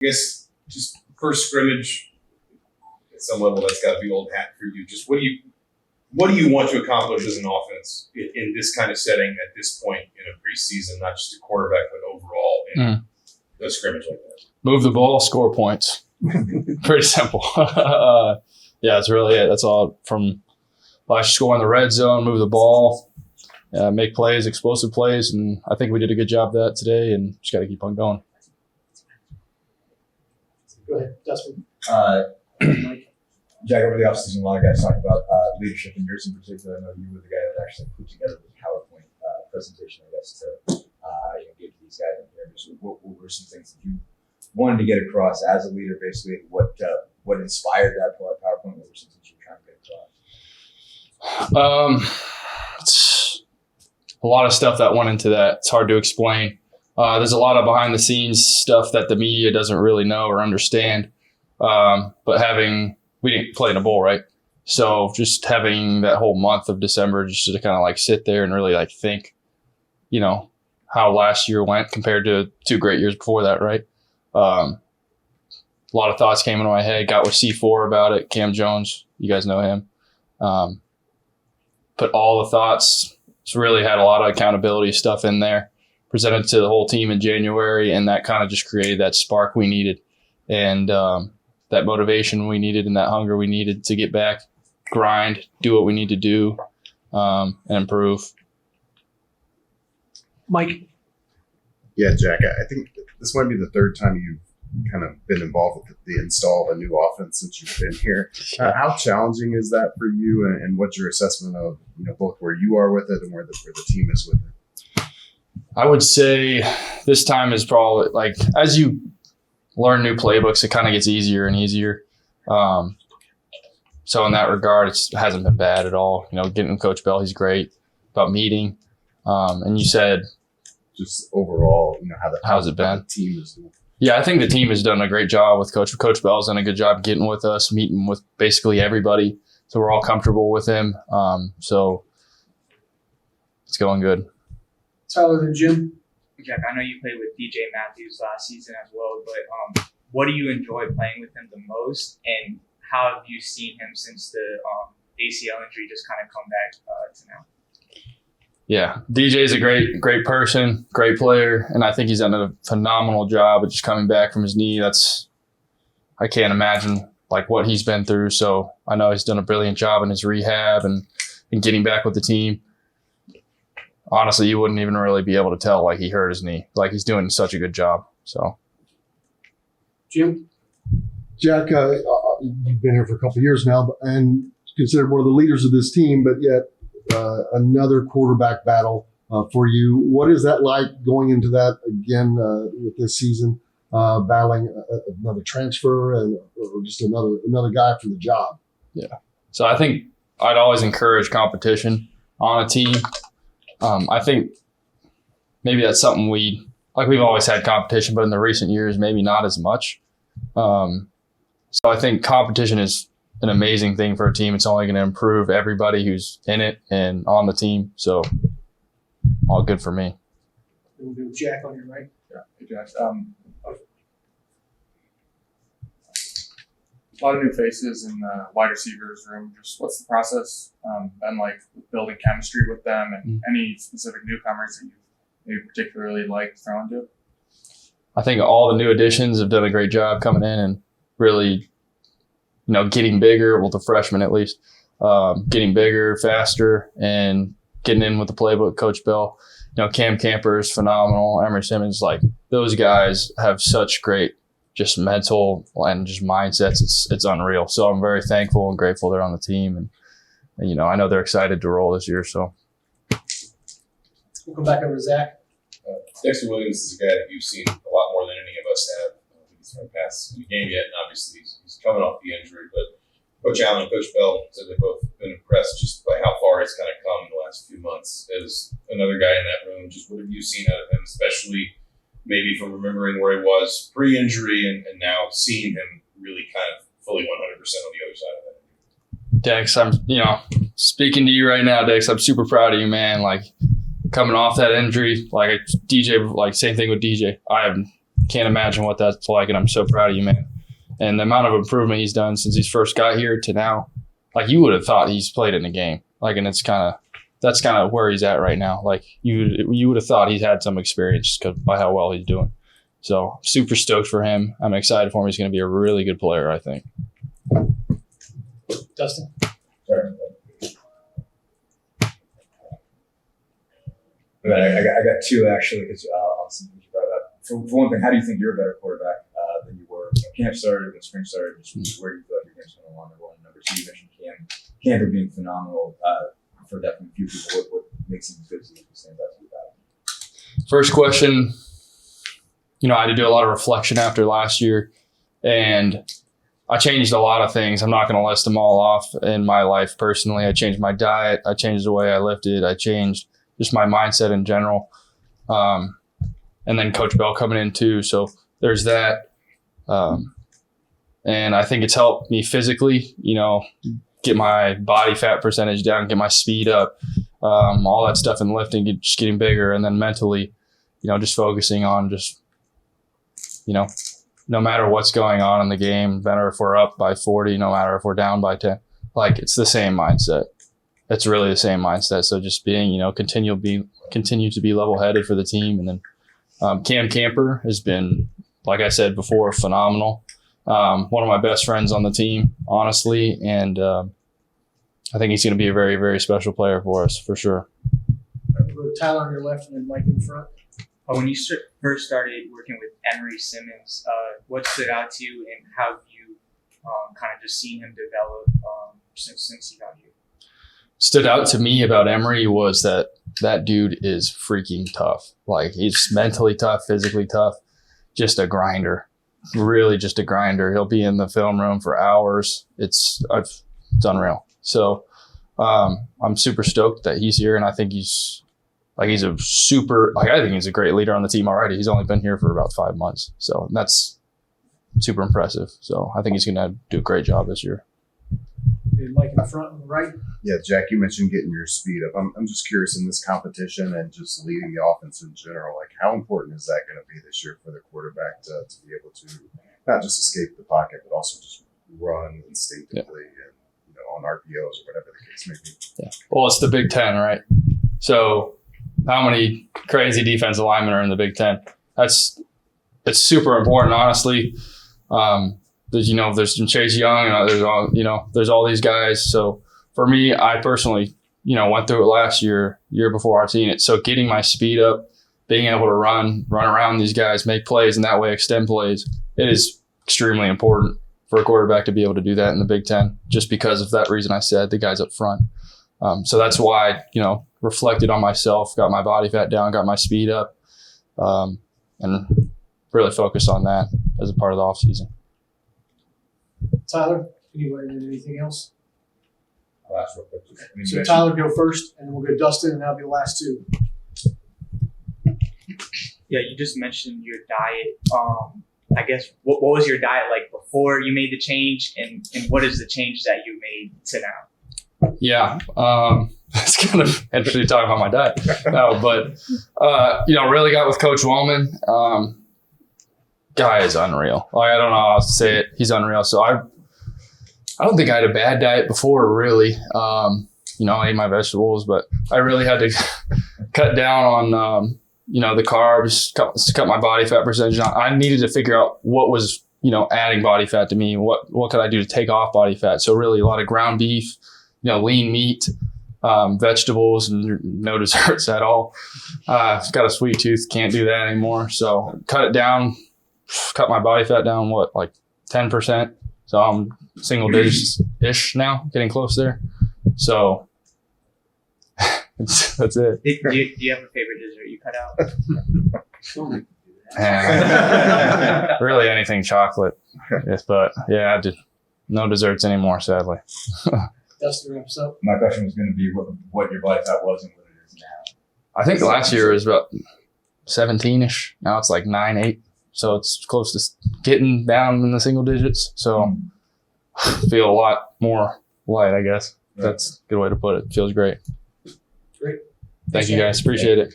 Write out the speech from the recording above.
I guess just first scrimmage at some level, that's got to be old hat for you. Just what do you want to accomplish as an offense in this kind of setting at this point in a preseason, not just a quarterback, but overall in a scrimmage like that? Move the ball, score points. Pretty simple. Yeah, that's really it. That's all from last score in the red zone, move the ball, make plays, explosive plays, and I think we did a good job of that today and just got to keep on going. Go ahead, Dustin. Jack, over the offseason, a lot of guys talk about leadership, and yours in particular. I know you were the guy that actually put together the PowerPoint presentation, I guess, to give to these guys in here. So what were some things that you wanted to get across as a leader, basically? What inspired that PowerPoint? What were some things you were trying to get across? It's a lot of stuff that went into that. It's hard to explain. There's a lot of behind the scenes stuff that the media doesn't really know or understand. But we didn't play in a bowl, right? So just having that whole month of December just to kind of like sit there and really like think, how last year went compared to 2 great years before that, right? A lot of thoughts came into my head. Got with C4 about it. Cam Jones, you guys know him. Put all the thoughts. It's really had a lot of accountability stuff in there. Presented to the whole team in January, and that kind of just created that spark we needed, and that motivation we needed, and that hunger we needed to get back, grind, do what we need to do, and improve. Mike. Yeah, Jack, I think this might be the third time you've kind of been involved with the install of a new offense since you've been here. How challenging is that for you, and what's your assessment of both where you are with it and where the team is with it? I would say this time is probably like as you learn new playbooks, it kind of gets easier and easier. So in that regard, it hasn't been bad at all. Getting Coach Bell, he's great about meeting. And you said just overall, how's it been? The team is doing. Yeah, I think the team has done a great job with Coach. Coach Bell's done a good job getting with us, meeting with basically everybody, so we're all comfortable with him. So it's going good. Tyler and Jim. Jack, I know you played with DJ Matthews last season as well, but what do you enjoy playing with him the most, and how have you seen him since the ACL injury just kind of come back to now? Yeah, DJ's a great person, great player, and I think he's done a phenomenal job of just coming back from his knee. I can't imagine like what he's been through, so I know he's done a brilliant job in his rehab and getting back with the team. Honestly, you wouldn't even really be able to tell like he hurt his knee. Like he's doing such a good job. So, Jim? Jack, you've been here for a couple of years now and considered one of the leaders of this team, but yet another quarterback battle for you. What is that like going into that again with this season, battling another transfer or just another guy for the job? Yeah. So I think I'd always encourage competition on a team. I think maybe that's something we've always had competition, but in the recent years, maybe not as much. So I think competition is an amazing thing for a team. It's only going to improve everybody who's in it and on the team. So all good for me. We'll do Jack on your right. Yeah, hey Jack. A lot of new faces in the wide receivers room. Just what's the process been like with building chemistry with them, and any specific newcomers that you maybe particularly liked throwing to? I think all the new additions have done a great job coming in and really, getting bigger. Well, the freshmen at least, getting bigger, faster, and getting in with the playbook. Coach Bell, Cam Camper is phenomenal. Evan Simmons, like those guys have such great just mental and just mindsets. It's unreal. So I'm very thankful and grateful they're on the team, and I know they're excited to roll this year. So we'll come back over to Zach. Dexter Williams is a guy that you've seen a lot more than any of us have. I don't think he's thrown past the game yet, and obviously he's coming off the injury. But Coach Allen and Coach Bell said they've both been impressed just by how far he's kind of come in the last few months as another guy in that room. Just what have you seen out of him, especially maybe from remembering where he was pre-injury and now seeing him really kind of fully 100% on the other side of that? Dex, I'm, speaking to you right now, Dex, I'm super proud of you, man. Like coming off that injury, like DJ, like same thing with DJ. I have can't imagine what that's like, and I'm so proud of you, man. And the amount of improvement he's done since he's first got here to now, like you would have thought he's played in the game. Like, and that's kind of where he's at right now. Like you would have thought he's had some experience by how well he's doing. So super stoked for him. I'm excited for him. He's going to be a really good player, I think. Dustin? Sorry. I got two actually. Because on something you brought up. For one thing, how do you think you're a better quarterback than you were when camp started, when spring started? Just where do you feel like your game's going along? Number one, number two, you mentioned Camper being phenomenal for definitely a few people. What makes him good to you? Stand out to you about him? First question, I had to do a lot of reflection after last year, and I changed a lot of things. I'm not going to list them all off in my life personally. I changed my diet. I changed the way I lifted. I changed just my mindset in general. And then Coach Bell coming in too. So there's that. And I think it's helped me physically, get my body fat percentage down, get my speed up, all that stuff in lifting, just getting bigger. And then mentally, just focusing on just, no matter what's going on in the game, no matter if we're up by 40, no matter if we're down by 10, like it's the same mindset. It's really the same mindset. So just being, continue to be level-headed for the team. And then Cam Camper has been, like I said before, phenomenal. One of my best friends on the team, honestly. And I think he's going to be a very, very special player for us, for sure. We'll go Tyler on your left and then Mike in front. When you first started working with Evan Simmons, what stood out to you, and how have you kind of just seen him develop since he got here? Stood out to me about Emery was that dude is freaking tough. Like, he's mentally tough, physically tough, just a grinder. Really just a grinder. He'll be in the film room for hours. It's unreal. So I'm super stoked that he's here, and I think I think he's a great leader on the team already. He's only been here for about 5 months. So that's super impressive. So I think he's going to do a great job this year. And Mike in front on the right. Yeah, Jack, you mentioned getting your speed up. I'm just curious, in this competition and just leading the offense in general, like how important is that going to be this year for the quarterback to be able to not just escape the pocket, but also just run instinctively and on RPOs or whatever the case may be? Yeah. Well, it's the Big Ten, right? So how many crazy defensive linemen are in the Big Ten? It's super important, honestly. There's Chase Young, and there's all these guys. So for me, I personally, went through it last year before I've seen it. So getting my speed up, being able to run around these guys, make plays, and that way extend plays, it is extremely important for a quarterback to be able to do that in the Big Ten, just because of that reason I said, the guys up front. So that's why, reflected on myself, got my body fat down, got my speed up, and really focused on that as a part of the offseason. Tyler, can you add in anything else? I'll ask real quick. So Tyler, go first, and then we'll go Dustin, and that'll be the last two. Yeah, you just mentioned your diet. I guess what was your diet like before you made the change, and what is the change that you made to now? Yeah, it's kind of interesting talking about my diet. No, but really got with Coach Wellman. Guy is unreal. Like, I don't know how else to say it. He's unreal. So I don't think I had a bad diet before, really. I ate my vegetables, but I really had to cut down on the carbs, cut my body fat percentage down. I needed to figure out what was adding body fat to me. What could I do to take off body fat? So really a lot of ground beef, lean meat, vegetables, and no desserts at all. Got a sweet tooth, can't do that anymore. So cut it down, cut my body fat down, like 10%. So I'm single digits-ish now, getting close there. So that's it. Do you have a favorite dessert you cut out? Really anything chocolate. Yes, but yeah, I did no desserts anymore, sadly. Dustin wraps up. My question was going to be what your body fat was and what it is now. I think last year was about 17-ish. Now it's like 9, 8. So it's close to getting down in the single digits. So feel a lot more light, I guess. That's a good way to put it. Feels great. Great. Thank you guys. Appreciate it.